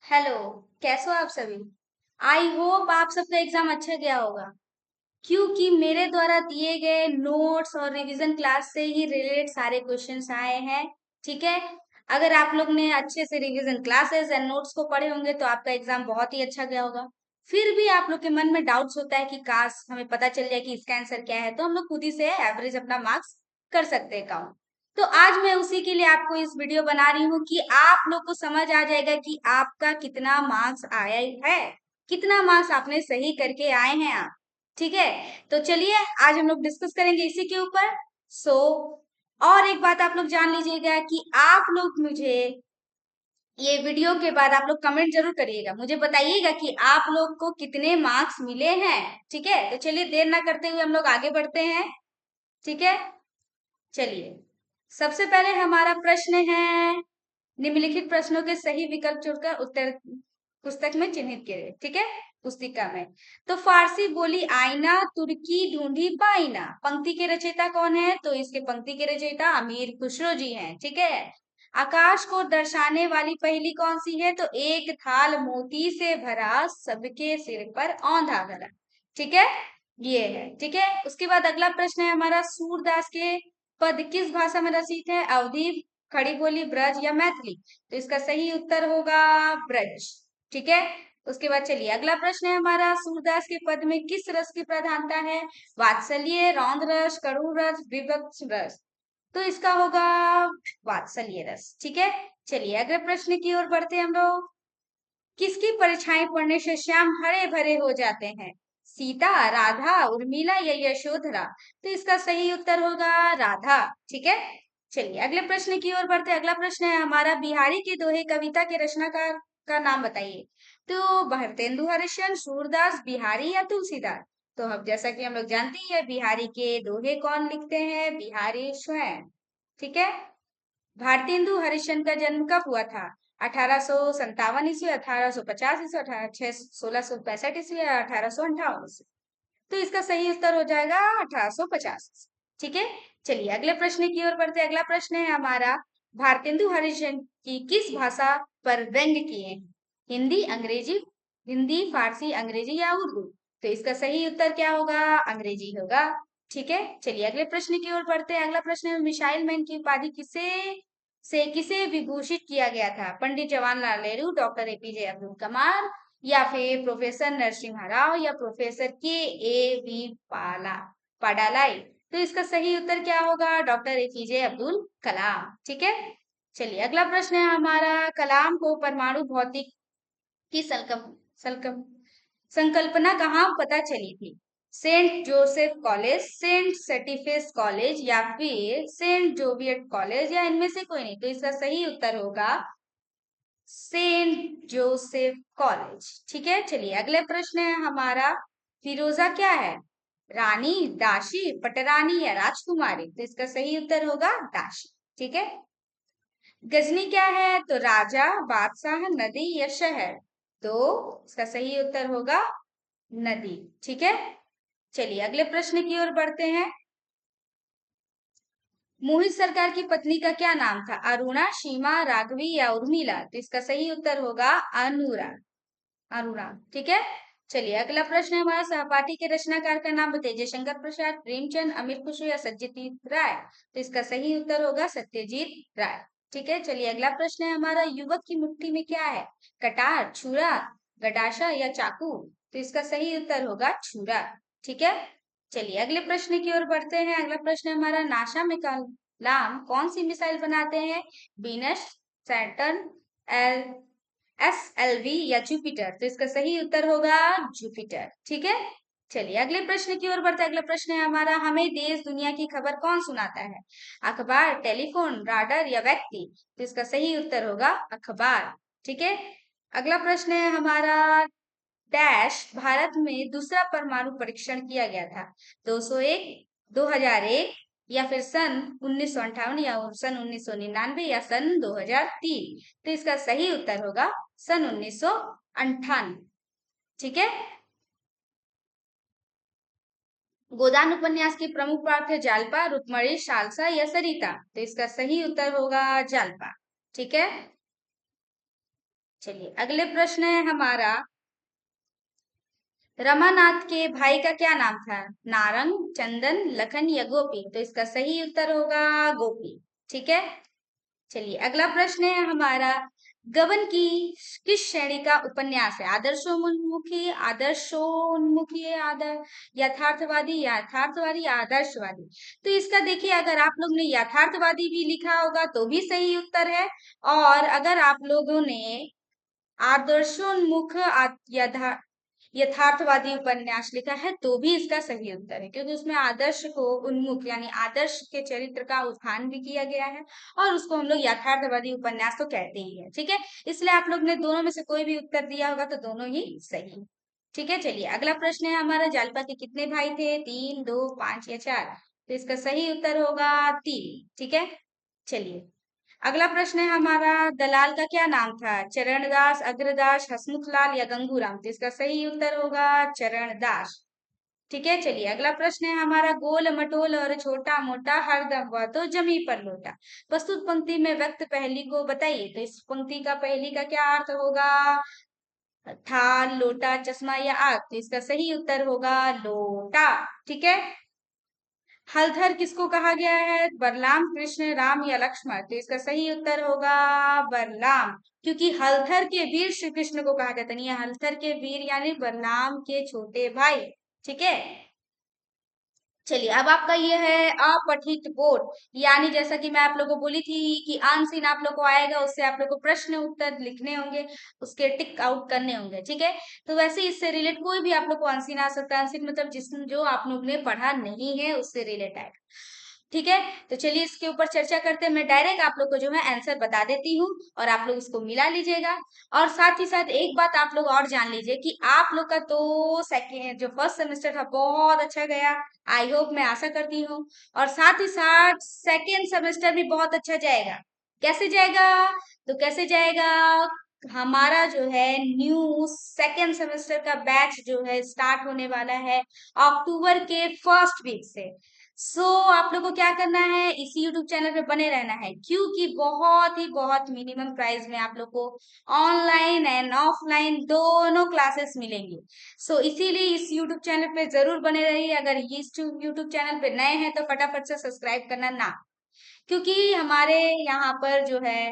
Hello. कैसे हो आप सभी? आई होप आप सबका एग्जाम अच्छा गया होगा, क्योंकि मेरे द्वारा दिए गए नोट्स और रिवीजन क्लास से ही रिलेटेड सारे क्वेश्चंस आए हैं। ठीक है। अगर आप लोग ने अच्छे से रिवीजन क्लासेस एंड नोट्स को पढ़े होंगे तो आपका एग्जाम बहुत ही अच्छा गया होगा। फिर भी आप लोग के मन में डाउट्स होता है कि काश हमें पता चल जाए कि इसका आंसर क्या है, तो हम लोग खुद ही से एवरेज अपना मार्क्स कर सकते हैं काउंट। तो आज मैं उसी के लिए आपको इस वीडियो बना रही हूँ कि आप लोग को समझ आ जाएगा कि आपका कितना मार्क्स आया है, कितना मार्क्स आपने सही करके आए हैं आप। ठीक है। तो चलिए आज हम लोग डिस्कस करेंगे इसी के ऊपर। सो और एक बात आप लोग जान लीजिएगा कि आप लोग मुझे ये वीडियो के बाद आप लोग कमेंट जरूर करिएगा, मुझे बताइएगा कि आप लोग को कितने मार्क्स मिले हैं। ठीक है। तो चलिए देर ना करते हुए हम लोग आगे बढ़ते हैं। ठीक है। चलिए सबसे पहले हमारा प्रश्न है, निम्नलिखित प्रश्नों के सही विकल्प चुनकर उत्तर पुस्तक में चिन्हित करें। ठीक है। पुस्तिका में तो फारसी बोली आईना, तुर्की ढूंढी पाइना। पंक्ति के रचयिता कौन है? तो इसके पंक्ति के रचयिता अमीर खुसरो जी हैं। ठीक है। आकाश को दर्शाने वाली पहेली कौन सी है? तो एक थाल मोती से भरा, सबके सिर पर औंधा धरा। ठीक है। ये है। ठीक है। उसके बाद अगला प्रश्न है हमारा, सूरदास के पद किस भाषा में रचित है? अवधी, खड़ी बोली, ब्रज या मैथिली? तो इसका सही उत्तर होगा ब्रज। ठीक है। उसके बाद चलिए अगला प्रश्न है हमारा, सूरदास के पद में किस रस की प्रधानता है? वात्सल्य, रौद्र रस, करुण रस, विभक्त रस? तो इसका होगा वात्सल्य रस। ठीक है। चलिए अगले प्रश्न की ओर बढ़ते हैं हम लोग। किसकी परछाई पड़ने से श्याम हरे भरे हो जाते हैं? सीता, राधा, उर्मिला या यशोधरा? तो इसका सही उत्तर होगा राधा। ठीक है। चलिए अगले प्रश्न की ओर बढ़ते हैं। अगला प्रश्न है हमारा, बिहारी के दोहे कविता के रचनाकार का नाम बताइए। तो भारतेंदु हरिश्चंद्र, सूरदास, बिहारी या तुलसीदास? तो हम जैसा कि हम लोग जानते ही है, बिहारी के दोहे कौन लिखते हैं? बिहारी स्वयं। ठीक है। भारतेंदु हरिश्चंद्र का जन्म कब हुआ था? 1857 ईस्वी, 1850 ईस्वी, 1665 ईस्वी या 1858 ईस्वी? तो इसका सही उत्तर हो जाएगा 1850। ठीक है। चलिए अगले प्रश्न की ओर बढ़ते हैं। अगला प्रश्न है हमारा, भारतेंदु हरिश्चंद्र की किस भाषा पर व्यंग्य किए हैं? हिंदी, अंग्रेजी, हिंदी, फारसी, अंग्रेजी या उर्दू? तो इसका सही उत्तर क्या होगा? अंग्रेजी होगा। ठीक है। चलिए अगले प्रश्न की ओर बढ़ते हैं। अगला प्रश्न है, मिसाइल मैन की उपाधि किसे विभूषित किया गया था? पंडित जवाहरलाल नेहरू, डॉक्टर एपीजे अब्दुल कलाम या फिर प्रोफेसर नरसिम्हा राव या प्रोफेसर के ए बी पाडालाई? तो इसका सही उत्तर क्या होगा? Doctor APJ Abdul Kalam. ठीक है। चलिए अगला प्रश्न है हमारा, कलाम को परमाणु भौतिक की संकल्पना कहाँ पता चली थी? सेंट जोसेफ कॉलेज, सेंट सेटिफेस कॉलेज या फिर सेंट जोवियट कॉलेज या इनमें से कोई नहीं? तो इसका सही उत्तर होगा सेंट जोसेफ कॉलेज। ठीक है। चलिए अगले प्रश्न है हमारा, फिरोजा क्या है? रानी, दासी, पटरानी या राजकुमारी? तो इसका सही उत्तर होगा दासी। ठीक है। गजनी क्या है? तो राजा, बादशाह, नदी या शहर? तो इसका सही उत्तर होगा नदी। ठीक है। चलिए अगले प्रश्न की ओर बढ़ते हैं। मोहित सरकार की पत्नी का क्या नाम था? अरुणा, सीमा, राघवी या उर्मिला? तो इसका सही उत्तर होगा अनुराग। अनुराग। ठीक है। चलिए अगला प्रश्न है हमारा, सहपाठी के रचनाकार का नाम बताइए। जयशंकर प्रसाद, प्रेमचंद, अमीर खुसरो या सत्यजीत राय? तो इसका सही उत्तर होगा सत्यजीत राय। ठीक है। चलिए अगला प्रश्न है हमारा, युवक की मुट्ठी में क्या है? कटार, छुरा, गडाशा या चाकू? तो इसका सही उत्तर होगा छुरा। ठीक है। चलिए अगले प्रश्न की ओर बढ़ते हैं। अगला प्रश्न है हमारा, नासा में कलाम कौन सी मिसाइल बनाते हैं? बीनस, सैटर्न, SLV या जुपिटर? तो इसका सही उत्तर होगा जुपिटर। ठीक है। चलिए अगले प्रश्न की ओर बढ़ते हैं। अगला प्रश्न है हमारा, हमें देश दुनिया की खबर कौन सुनाता है? अखबार, टेलीफोन, राडार या व्यक्ति? तो इसका सही उत्तर होगा अखबार। ठीक है। अगला प्रश्न है हमारा, डैश भारत में दूसरा परमाणु परीक्षण किया गया था? 201, 2001 या फिर सन 1958 या सन 1999 या सन 2003? तो इसका सही उत्तर होगा सन 1998। ठीक है। गोदान उपन्यास के प्रमुख पात्र थे जालपा, रुक्मणी, सालसा या सरिता? तो इसका सही उत्तर होगा जालपा। ठीक है। चलिए अगले प्रश्न है हमारा, रमानाथ के भाई का क्या नाम था? नारंग, चंदन, लखन या गोपी? तो इसका सही उत्तर होगा गोपी। ठीक है। चलिए अगला प्रश्न है हमारा, गबन की किस श्रेणी का उपन्यास है? आदर्शोन्मुखी, आदर्शोन्मुखी, यथार्थवादी, यथार्थवादी, आदर्शवादी? तो इसका देखिए, अगर आप लोग ने यथार्थवादी भी लिखा होगा तो भी सही उत्तर है, और अगर आप लोगों ने आदर्शोन्मुख यथार्थवादी उपन्यास लिखा है तो भी इसका सही उत्तर है, क्योंकि उसमें आदर्श को उन्मुख यानी आदर्श के चरित्र का उत्थान भी किया गया है, और उसको हम लोग यथार्थवादी उपन्यास तो कहते ही है। ठीक है, इसलिए आप लोग ने दोनों में से कोई भी उत्तर दिया होगा तो दोनों ही सही। ठीक है, चलिए अगला प्रश्न है हमारा, जालपा के कितने भाई थे? 3, 2, 5 या 4? तो इसका सही उत्तर होगा 3। ठीक है, चलिए अगला प्रश्न है हमारा, दलाल का क्या नाम था? चरणदास, अग्रदास, हसमुखलाल या गंगूराम? तो इसका सही उत्तर होगा चरणदास। ठीक है, चलिए अगला प्रश्न है हमारा, गोल मटोल और छोटा मोटा हरदम वह तो जमी पर लोटा, प्रस्तुत पंक्ति में व्यक्त पहली को बताइए। तो इस पंक्ति का पहली का क्या अर्थ होगा? थाल, लोटा, चश्मा या आग? तो इसका सही उत्तर होगा लोटा। ठीक है, हलधर किसको कहा गया है? बलराम, कृष्ण, राम या लक्ष्मण? तो इसका सही उत्तर होगा बलराम, क्योंकि हलधर के वीर श्री कृष्ण को कहा जाता नहीं है, हलधर के वीर यानी बलराम के छोटे भाई। ठीक है, चलिए अब आपका ये है अपठित बोर्ड, यानी जैसा कि मैं आप लोगों को बोली थी कि आंसर आप लोग को आएगा, उससे आप लोग को प्रश्न उत्तर लिखने होंगे, उसके टिक आउट करने होंगे। ठीक है, तो वैसे इससे रिलेट कोई भी आप लोग को आंसर आ सकता है, आंसर मतलब जिस जो आप लोग ने पढ़ा नहीं है उससे रिलेट आएगा। ठीक है, तो चलिए इसके ऊपर चर्चा करते हैं। मैं डायरेक्ट आप लोग को जो है आंसर बता देती हूँ और आप लोग इसको मिला लीजिएगा, और साथ ही साथ एक बात आप लोग और जान लीजिए कि आप लोग का तो सेकेंड जो फर्स्ट सेमेस्टर था बहुत अच्छा गया, आई होप, मैं आशा करती हूँ, और साथ ही साथ सेकेंड सेमेस्टर भी बहुत अच्छा जाएगा। कैसे जाएगा? तो कैसे जाएगा, हमारा जो है न्यू सेकेंड सेमेस्टर का बैच जो है स्टार्ट होने वाला है अक्टूबर के फर्स्ट वीक से। आप लोग को क्या करना है, इसी यूट्यूब चैनल पे बने रहना है, क्योंकि बहुत ही बहुत मिनिमम प्राइस में आप लोग को ऑनलाइन एंड ऑफलाइन दोनों क्लासेस मिलेंगी। इसीलिए इस यूट्यूब चैनल पे जरूर बने रहिए। अगर इस यूट्यूब चैनल पे नए हैं तो फटाफट से सब्सक्राइब करना ना, क्योंकि हमारे यहाँ पर जो है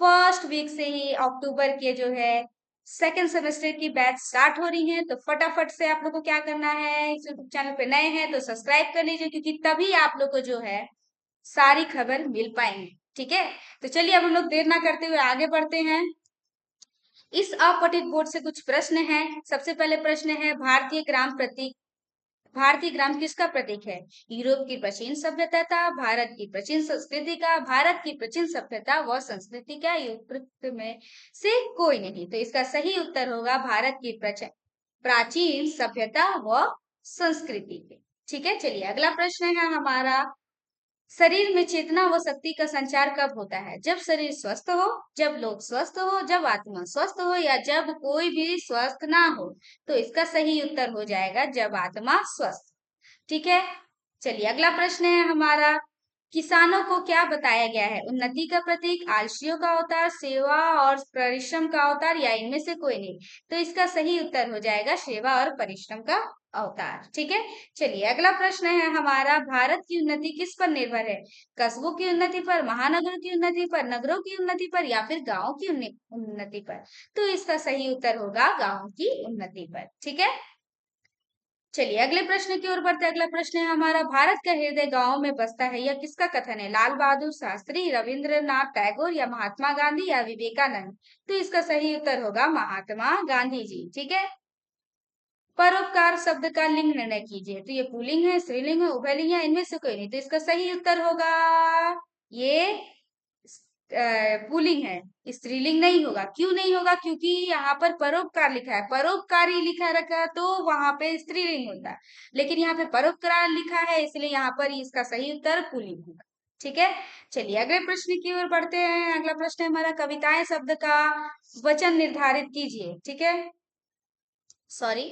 फर्स्ट वीक से ही अक्टूबर के जो है सेकेंड सेमेस्टर की बैच स्टार्ट हो रही है, तो फटाफट से आप लोग को क्या करना है, इस यूट्यूब चैनल पे नए हैं तो सब्सक्राइब कर लीजिए, क्योंकि तभी आप लोग को जो है सारी खबर मिल पाएंगे। ठीक है, तो चलिए अब हम लोग देर ना करते हुए आगे बढ़ते हैं। इस अपठित बोर्ड से कुछ प्रश्न हैं। सबसे पहले प्रश्न है, भारतीय ग्राम प्रतीक, भारतीय ग्राम किसका प्रतीक है? यूरोप की प्राचीन सभ्यता का, भारत की प्राचीन संस्कृति का, भारत की प्राचीन सभ्यता व संस्कृति का, उपरोक्त में से कोई नहीं? तो इसका सही उत्तर होगा भारत की प्राचीन सभ्यता व संस्कृति के। ठीक है, चलिए अगला प्रश्न है हमारा, शरीर में चेतना व शक्ति का संचार कब होता है? जब शरीर स्वस्थ हो, जब लोग स्वस्थ हो, जब आत्मा स्वस्थ हो, या जब कोई भी स्वस्थ ना हो? तो इसका सही उत्तर हो जाएगा जब आत्मा स्वस्थ। ठीक है, चलिए अगला प्रश्न है हमारा, किसानों को क्या बताया गया है? उन्नति का प्रतीक, आलसियों का अवतार, सेवा और परिश्रम का अवतार, या इनमें से कोई नहीं? तो इसका सही उत्तर हो जाएगा सेवा और परिश्रम का अवतार। ठीक है, चलिए अगला प्रश्न है हमारा, भारत की उन्नति किस पर निर्भर है? कस्बों की उन्नति पर, महानगरों की उन्नति पर, नगरों की उन्नति पर, या फिर गाँव की उन्नति पर? तो इसका सही उत्तर होगा गाँव की उन्नति पर। ठीक है, चलिए अगले प्रश्न की ओर बढ़ते हैं। अगला प्रश्न है हमारा, भारत का हृदय गांव में बसता है, यह किसका कथन है? लाल बहादुर शास्त्री, रविंद्रनाथ टैगोर, या महात्मा गांधी, या विवेकानंद? तो इसका सही उत्तर होगा महात्मा गांधी जी। ठीक है, परोपकार शब्द का लिंग निर्णय कीजिए। तो ये पुल्लिंग है, स्त्रीलिंग है, उभयलिंग है, इनमें से कोई नहीं? तो इसका सही उत्तर होगा ये पुल्लिंग है, स्त्रीलिंग नहीं होगा। क्यों नहीं होगा? क्योंकि यहाँ पर परोपकार लिखा है, परोपकारी लिखा रखा तो वहां पे स्त्रीलिंग होता है, लेकिन यहाँ पे परोपकार लिखा है इसलिए यहाँ पर इसका सही उत्तर पुल्लिंग होगा। ठीक है, चलिए अगले प्रश्न की ओर बढ़ते हैं। अगला प्रश्न है हमारा, कविताएं शब्द का वचन निर्धारित कीजिए। ठीक है, सॉरी,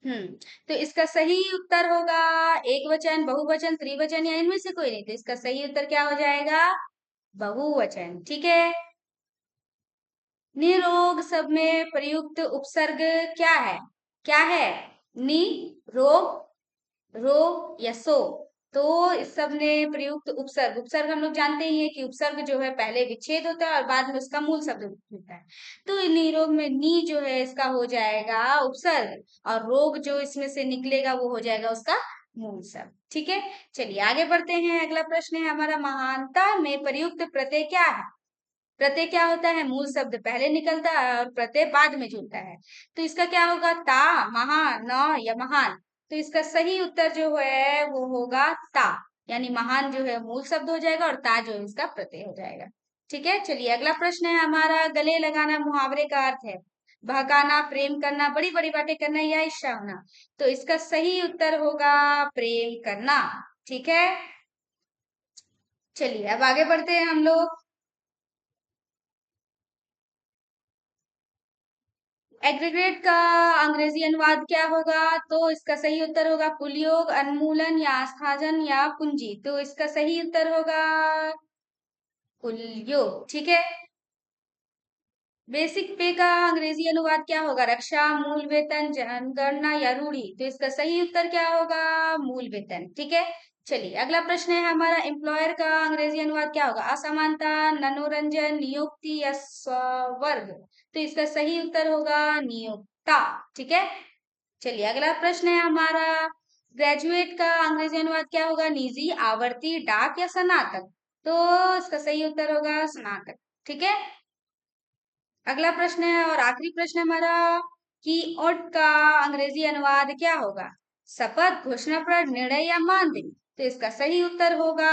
हम्म, तो इसका सही उत्तर होगा एक वचन, बहुवचन, त्रिवचन, या इनमें से कोई नहीं? तो इसका सही उत्तर क्या हो जाएगा? बहुवचन। ठीक है, निरोग सब में प्रयुक्त उपसर्ग क्या है? क्या है? नि, रोग, रो या सो। तो इस सब में प्रयुक्त उपसर्ग, उपसर्ग हम लोग जानते ही है कि उपसर्ग जो है पहले विच्छेद होता है और बाद में उसका मूल शब्द होता है। तो निरोग में नी जो है इसका हो जाएगा उपसर्ग, और रोग जो इसमें से निकलेगा वो हो जाएगा उसका मूल शब्द। ठीक है, चलिए आगे बढ़ते हैं। अगला प्रश्न है हमारा, महानता में प्रयुक्त प्रत्यय क्या है? प्रत्यय क्या होता है? मूल शब्द पहले निकलता है और प्रत्यय बाद में जुड़ता है। तो इसका क्या होगा? ता, महा, न या महान। तो इसका सही उत्तर जो है वो होगा ता, यानी महान जो है मूल शब्द हो जाएगा और ता जो है इसका प्रत्यय हो जाएगा। ठीक है, चलिए अगला प्रश्न है हमारा, गले लगाना मुहावरे का अर्थ है बहकाना, प्रेम करना, बड़ी बड़ी बातें करना या ईर्ष्या होना। तो इसका सही उत्तर होगा प्रेम करना। ठीक है, चलिए अब आगे बढ़ते हैं हम लोग। एग्रीगेट का अंग्रेजी अनुवाद क्या होगा? तो इसका सही उत्तर होगा पुलियोग, उन्मूलन या आस्थाजन या पूंजी। तो इसका सही उत्तर होगा पुलियोग। ठीक है, बेसिक पे का अंग्रेजी अनुवाद क्या होगा? रक्षा, मूल वेतन, जनगणना या रूढ़ी। तो इसका सही उत्तर क्या होगा? मूल वेतन। ठीक है, चलिए अगला प्रश्न है हमारा, एम्प्लॉयर का अंग्रेजी अनुवाद क्या होगा? असमानता, मनोरंजन, नियुक्ति या स्वर्ग। तो इसका सही उत्तर होगा नियोक्ता। ठीक है, चलिए अगला प्रश्न है हमारा, ग्रेजुएट का अंग्रेजी अनुवाद क्या होगा? निजी, आवर्ती, डाक या स्नातक। तो इसका सही उत्तर होगा स्नातक। ठीक है, अगला प्रश्न है और आखिरी प्रश्न है हमारा, कि ओट का अंग्रेजी अनुवाद क्या होगा? शपथ, घोषणा पत्र, निर्णय या मानदेय। तो इसका सही उत्तर होगा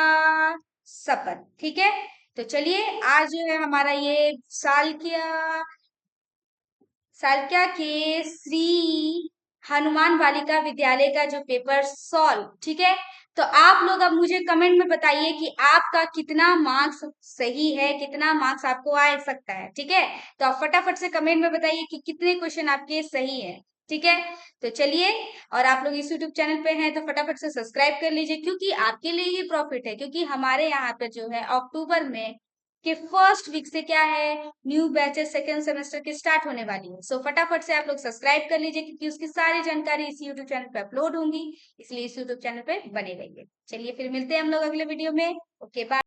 शपथ। ठीक है, तो चलिए आज जो है हमारा ये सालकिया के श्री हनुमान बालिका विद्यालय का जो पेपर सॉल्व, ठीक है। तो आप लोग अब मुझे कमेंट में बताइए कि आपका कितना मार्क्स सही है, कितना मार्क्स आपको आ सकता है। ठीक है, तो आप फटाफट से कमेंट में बताइए कि कितने क्वेश्चन आपके सही है। ठीक है, तो चलिए, और आप लोग इस यूट्यूब चैनल पे हैं तो फटाफट से सब्सक्राइब कर लीजिए, क्योंकि आपके लिए ही प्रॉफिट है, क्योंकि हमारे यहाँ पे जो है अक्टूबर में कि फर्स्ट वीक से क्या है, न्यू बैचेस सेकेंड सेमेस्टर की स्टार्ट होने वाली है। सो फटाफट से आप लोग सब्सक्राइब कर लीजिए, क्योंकि उसकी सारी जानकारी इस यूट्यूब चैनल पे अपलोड होंगी, इसलिए इस यूट्यूब चैनल पे बने रहिए। चलिए फिर मिलते हैं हम लोग अगले वीडियो में। Okay bye.